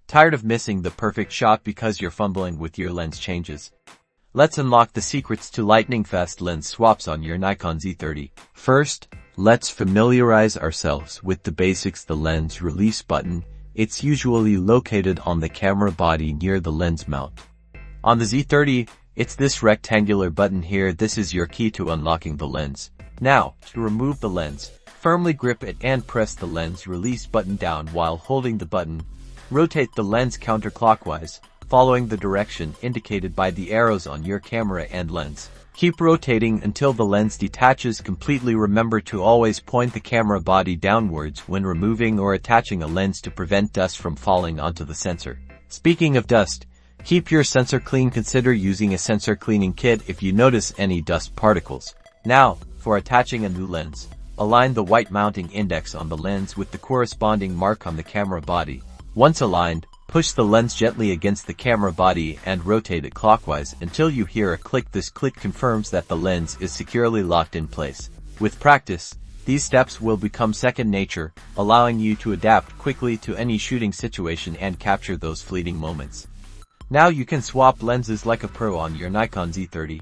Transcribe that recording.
Tired of missing the perfect shot because you're fumbling with your lens changes? Let's unlock the secrets to lightning-fast lens swaps on your Nikon Z30. First, let's familiarize ourselves with the basics. The lens release button. It's usually located on the camera body near the lens mount. On the Z30, it's this rectangular button here. This is your key to unlocking the lens. Now, to remove the lens, firmly grip it and press the lens release button down while holding the button. Rotate the lens counterclockwise, following the direction indicated by the arrows on your camera and lens. Keep rotating until the lens detaches completely. Remember to always point the camera body downwards when removing or attaching a lens to prevent dust from falling onto the sensor. Speaking of dust, keep your sensor clean. Consider using a sensor cleaning kit if you notice any dust particles. Now, for attaching a new lens, align the white mounting index on the lens with the corresponding mark on the camera body. Once aligned, push the lens gently against the camera body and rotate it clockwise until you hear a click. This click confirms that the lens is securely locked in place. With practice, these steps will become second nature, allowing you to adapt quickly to any shooting situation and capture those fleeting moments. Now you can swap lenses like a pro on your Nikon Z30.